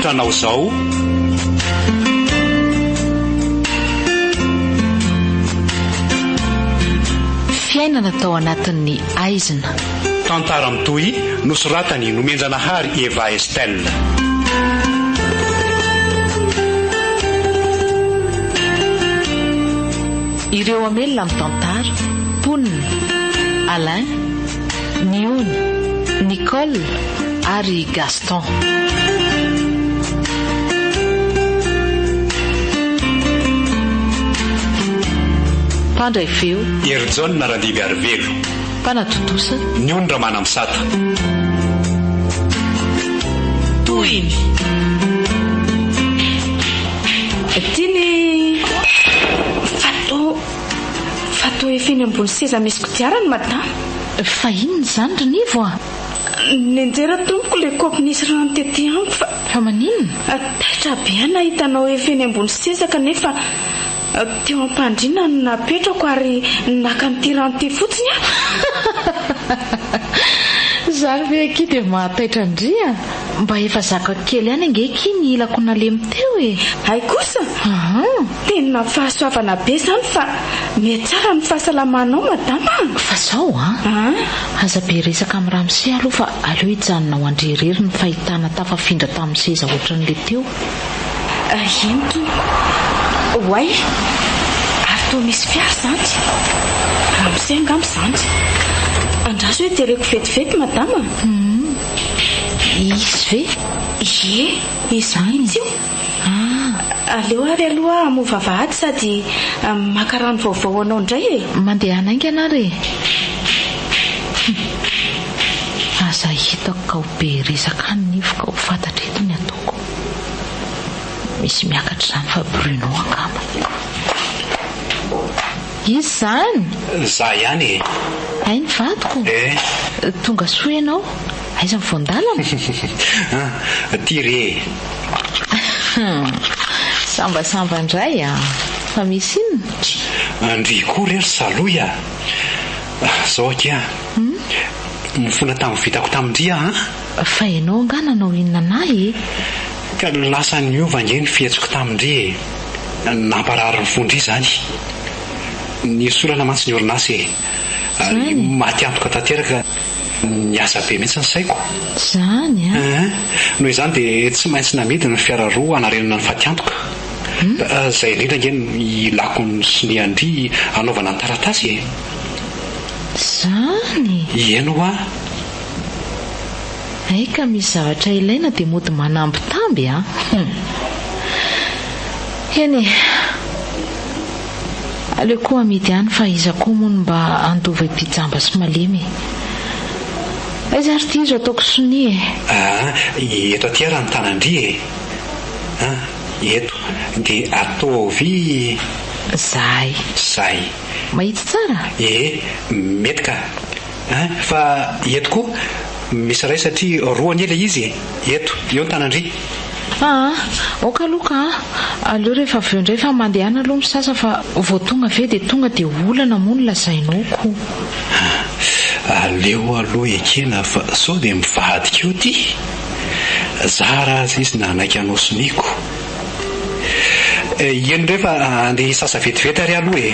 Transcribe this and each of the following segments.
tantranao zao fiainana tao anatin'ny aizina. tantara mitoy nosoratany nomenjanahary Eva Estelle. Ireo amelona amin'ny tantara: Ponina, Alain, Niony, Nicole ary Gaston. Mpandray feo Erijona Randivy Arivelo. Mpanatotosa Niony Ramana Misata. Toiny Tiny Fato efeny ambony seza misy kodiarany madama. fa inona zany Ranivo a? Nenjera tompoko le kopy nisy rano tety amiko fa maninona? Taitra be nahitanao efeny ambony seza kanefa teo ampandriana no napetrako ary naka n'ity rano ty fotsiny a. Zary ve aky dia mahataitra andria? Mba efa zaka kely ihany angeky ny ilako nalemy teo e. Hay kosa tena fahasoavana be zany fa metsara ny fahasalamanao madama. Fa zao aza be resaka amin'ny Ramose aloha fa aleo hijanona ho andrerery ny fahitana tafafindra tamin'ny seza ohatran'le teo. Ento way ary toa misy fiara zany Ramose angamba zany. Andraso hoe tereko vetivety madama. Isy ve? Ie, izany izy io. Aleo ary aloha amova vahady sady maka rano vaovao anao indray e. Mandeha anaingana re. Aza hitako ka ho be resaka nivoka ho fantatra eto ny ataoko. Misy miakatra zany fa Bruno angamba. Izy zany? Za ihany e. Ay ny vadiko. Tonga soa ianao. Aiza ny voandalana? Ty re. Sambasamba indray fa misy inona? Andry koa rery saloya. Zao akia mifona tamin'ny vitako tamindria fa ianao angananao inona nahy ka lasa niova nge ny fietsiko tamindri namparary ny vondry zany ny solana mantsy ny orinasy maty antoka tanteraka ny asa be mihitsy ny saiko zany noho izany dia tsy maintsy namidy ny fiara roa anarenana ny fatiantoka zay indrindra nge ilako ny sy ny andry anaovana ny taratasy zany ieno ka misy zavatra ilaina dia mody manamby tamby eny aleo koa amidy ihany fa iza koa mono mba andova ipijamba sy malemy aiza ary ty izo ataoko sonia eto aty raha ny tanandry eto dia ataovy zay mahitsy tsara mety ka fa eto koa misy ray satria roany ela izy eto eo ny tanandry oka aloka aleo rehefa aveo indray fa mandehana aloha misasa fa vao tonga ve dia tonga dia olana mono lazainao ko aleo aloha ekena fa sao dia mivadika eo ty zara azy izy nanaiky anao soniko eno rehefa andeha sasa vetivety ary aloha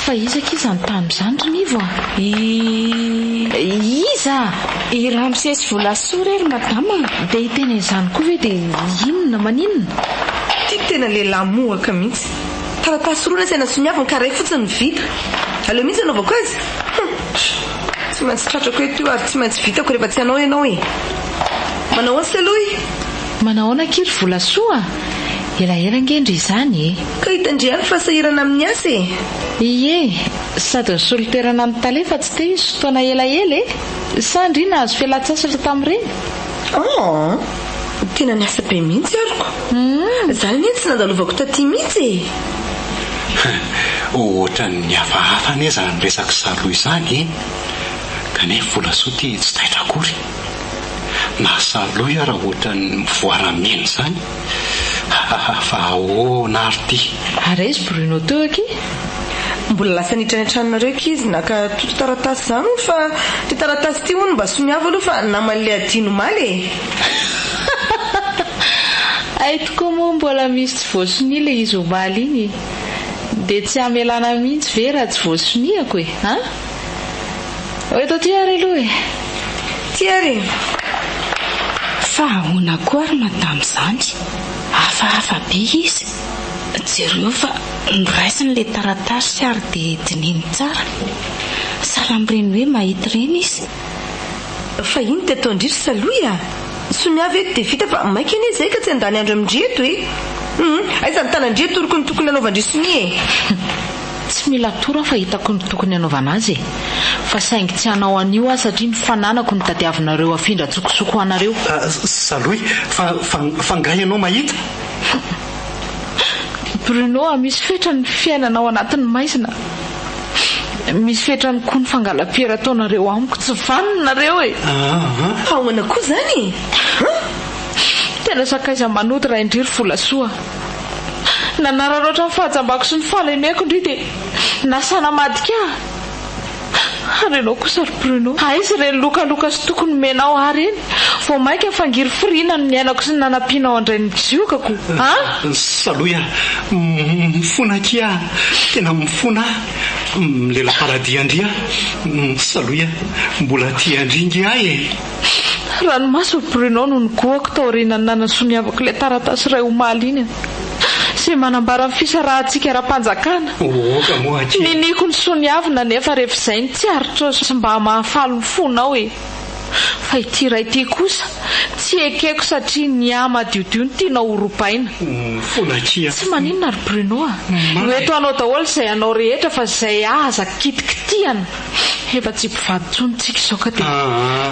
fa izaka iza nytany zany Ranivo iza i Ramose sy volasoa rery madama dia hitena izany koa ve dia inona maninona ty tena lehilahy mohaka mihitsy taratasy roa nasaina soniavana ka ray fotsiny vita aleo mihitsy anaovako azy tsy maintsy tratrako eto io ary tsy maintsy vitako rehefa tsy anao ianao manao ansy aloha manao ana kiry volasoa elaela ngendry izany ka hitandriany fahasahirana amin'ny asa ie sady ny soliterana ny talefa tsy te izy fotoana elaela sa ndry nahazo fialan-tsasatra tamin'ireny tena ny asa be mihitsy ariko zany ny tsy nandalovako taty mihitsy ohatra ny hafahafa neza ny resaka saloha izany kanefa volasoa ty tsy taitra akory na saloha raha ohatra ny mivoaramena zany fa nary ty ary izy Bruno teo aky mbola lasa nitrany antranonareo k izy naka toto taratasy zany fa ty taratasy ty hono mba somiavo aloha fa naman'le adino maly ay tokoa moa mbola misy tsy voasony le izy omaly iny dia tsy hamelana mihitsy ve raha tsy voasoniako e a oeto ty ary aloha e ty ary fa ahoana koa ary madamo zany hafahafa be izy jereo fa noraisiny le taratasy ary dia dininy tsara salamyreny hoe mahita reny izy fa iny ty atao indritra saloia somiavo eto dia vita fa maika eny zay ka tsy andany andro amindreto e aizany tanandreto toroko ny tokony anaovandrisony e tsy mila tora fa hitako ny tokony anaovana azy e fa saingy tsy hanao anio aho satria mifananako ny tadiavinareo afindra tsokosoko anareo saloy fa ngay ianao mahita Bruno misy fetrany fiainanao anatin'ny maizina misy fetrany koa ny fangalam-piera ataonareo amiko tsy vaninareo e ahoana koa zany tena sakaiza manody raha indriry volasoa nanararoatra ny fahajambako sy ny fahalemeko indry dia nasana madika ary ianao kosa ry Bruno aizy ireny lokaloka sy tokony menao ary eny vao maika fangiry firiana ny miainako sy ny nanampianao andray ny jiokako saloia mifona kia tena mifona milela paradia andria saloia mbola tia andringy ahy e ranomaso Bruno no nigoako taoriana ny nanasoniavako ilay taratasy ray omaly iny sy manambara ny fisarahantsika ara-panjakana niniko ny soniavina nefa rehefa izay ny tsy aritra sy mba mahafaly ny fonao e fa ity ray ity kosa tsy ekeko satria ny amadiodio ny tianao horopaina tsy maninona ry Bruno hoeto anao daholo izay anao rehetra fa izay aza kitikitiana efa tsy mpivady tsonitsika izao ka dia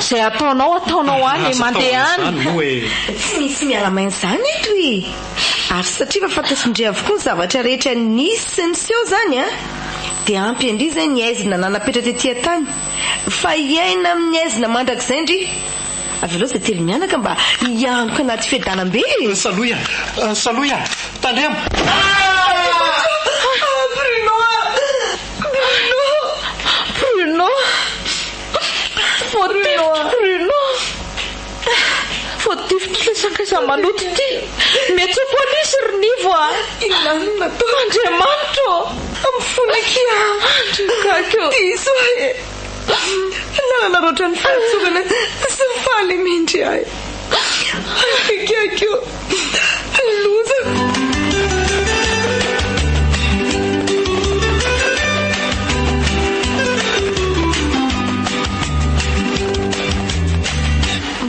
izay ataonao any mandeha any tsy misy mialamainy zany eto e ary satria fa fantasindre avokoa ny zavatra rehetra nisy sy ny seho zany dia ampy andry zay ny aizina nanapetra tetỳ tany fa iaina amin'ny aizina mandrakizay ndry avy aloha izay telo mianaka mba hianoko anaty fiadanam-be saloia tandremo Bruno voatifitra le sakaiza maloto ty mety polisy rinivo Andriamanitro amifona kakeo iso e lalanaroatra ny fahatsogana sy fahalemendry ahy kakeo loza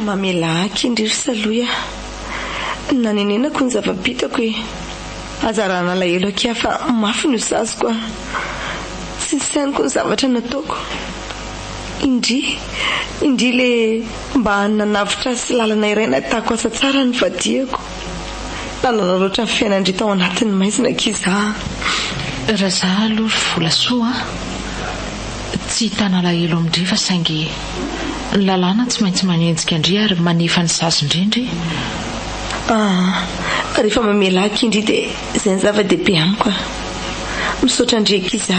mamela aky indriry saloia nanenenako ny zava-bitako e azarana lahelo akia fa mafy no zazoko a tsy sainiko ny zavatra nataoko indry le mba nanavitra sy lalana iray natako asa tsara ny vadiako nananaroatra ny fiainandry tao anatin'ny maizina kiza raha zaho aloha ry volasoa tsy hitana lahelo amindry fa saingy ny lalàna tsy maintsy manenjika indry ary manefa ny sazindrindry rehefa mamela aky indry dia izay ny zava-dehibe amiko misaotra ndreky izy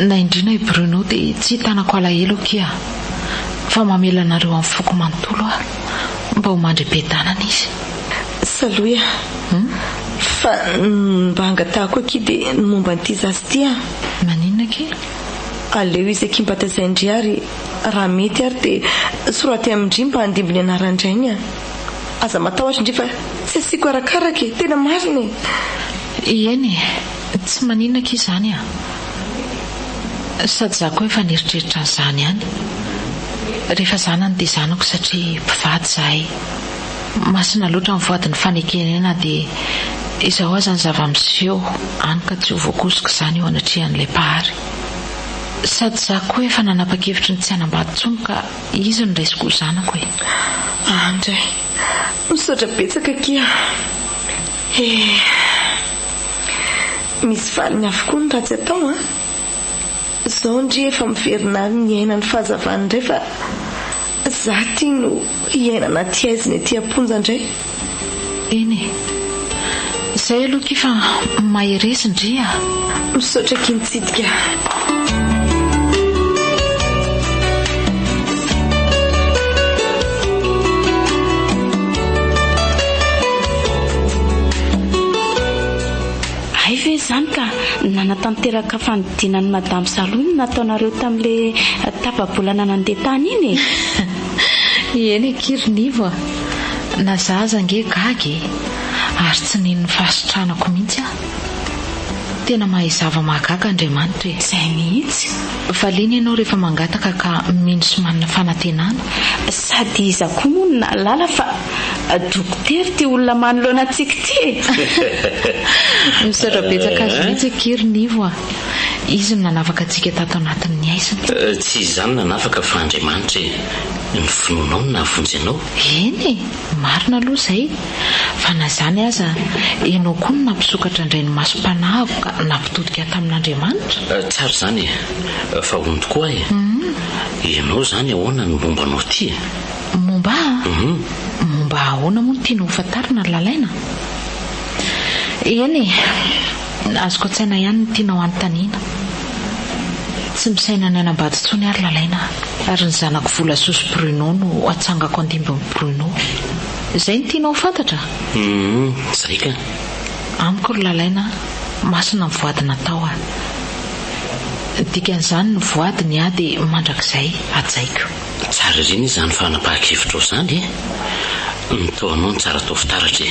na indrina i Bruno dia tsy hitanako alahelo kia fa mamela anareo amin'ny foko manontolo aho mba ho mandry be-tanana izy saloia fa mba hangatahako aky dia ny momba n'ity zazy ty maninona ke aleo izy aky mbatazay indry ary raha mety ary dia soraty amindry mba handimbony anarandrainy aza matahotra indry fa tsy asiako arakaraka tena marina eny tsy maninona ke izany sady za koa efa nieritreritra n'izany ihany rehefa zanany dia zanako satria mpivady zahay masina loatra mivoadiny fanekenena dia izaho aza ny zava-miseho any ka tsy ho voakosika izany eo anatrihan'ilay pahary sady za koa efa nanapa-kevitra ny tsy hanambady tsony ka izy no raisiko zanako e andray misaotra betsaka kia misy valiny avokoa ny ratsy atao zao ndry efa miverina ny aina ny fahazavany indray fa za ty no hiaina anaty aiziny aty amponja indray eny Izay aloha kifa maheresindria misaotra kinitsidika. ay ve zany ka nanatanteraka fanodinany madame Salony nataonareo tamin'le tapabolana nandeha tany iny eny Kirinivo na zaza nge gagy ary tsy nino fasitranako mihitsy tena mahay zava-mahagaga Andriamanitra izay mihitsy valiny ianao rehefa mangataka ka mino sy manana fanantenana sady iza koa moa nalala fa dokotera ty olona manoloana antsika ty misaotra betsaka azy mihitsy Kirinivo izy no nanafaka antsika tato anatin'ny aiziny tsy izany nanafaka fa Andriamanitra ny finoanao no nahavonjy anao. Eny marina aloha izay fa na zany aza ianao koa no nampisokatra indray ny masom-panahiko ka nampitodika tamin'Andriamanitra. Tsara zany fa hono tokoa ianao zany ahoana ny mombanao ty? Momba ahoana moa no tiana ho fantarina ny lalaina? Eny azoko an-tsaina ihany no tiana ho anontaniana. Tsy misaina ny anambady tsony ary lalaina ary ny zanako vola sosy Bruno no atsangako andimbin'ny Bruno. Izay no tiana ho fantatra? Zay ka amiko ry lalaina masina ny voadina tao dikan'izany ny voadiny dia mandrakizay ajaiko. Tsara reny izany fa hanapahakevitra ao zany nitao anao ny tsara tao fitaratra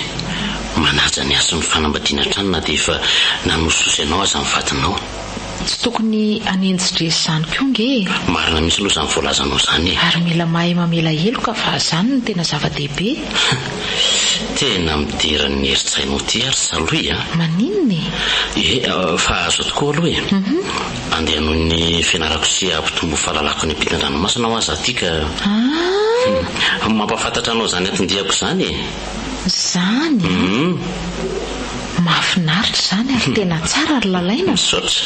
manaja ny ason'ny fanambadiana trano na dia efa nanososy anao aza amin'ny vadinao. Tsy tokony anenjidresy izany koa nge. Marina misy aloha izany voalazanao zany ary mila mahay mamela heloka fa izany no tena zava-dehibe. Tena mideran'ny heritsainao ty ary Saloy maninona fa azo tokoa aloha andeha noho ny fianarako sy ampitombo fahalalako ny ampitan-dranomasina ho aza aty ka mampafantatra anao zany atindiako zany zany mahafinaritra zany ary tena tsara ry lalaina. Misaotra.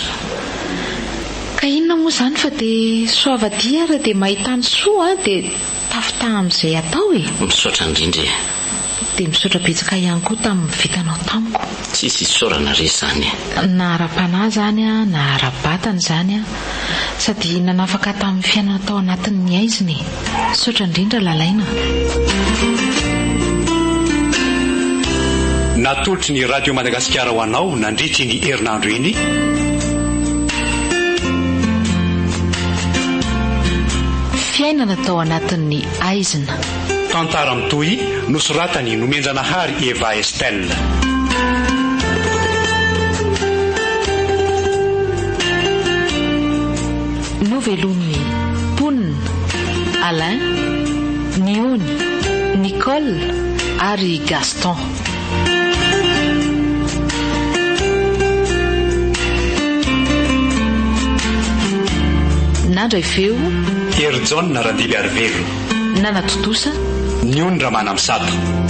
Ka inona moa zany fa dia soavadia ary dia mahita ny soa dia tafitaha amin'izay atao misaotra indrindra dia misaotra betsaka ihany koa tamin'ny vitanao tamiko. Tsisy isaorana re zany na ara-panahy zany na ara-batana zany sady nanafaka tamin'ny fiainana tao anatin'ny aiziny. Misaotra indrindra lalaina. natolotry ny radio Madagasikara ho anao nandritry ny herinandro iny fiainana tao anatin'ny aizina. tantara mitohy nosoratany Nomenjanahary Eva Estelle. novelon'ny Ponina, Alain, Niony, Nicole ary Gaston. Nandray feo Ery John Radily Arvelo. Nanatotosa Niony Ramana Misato.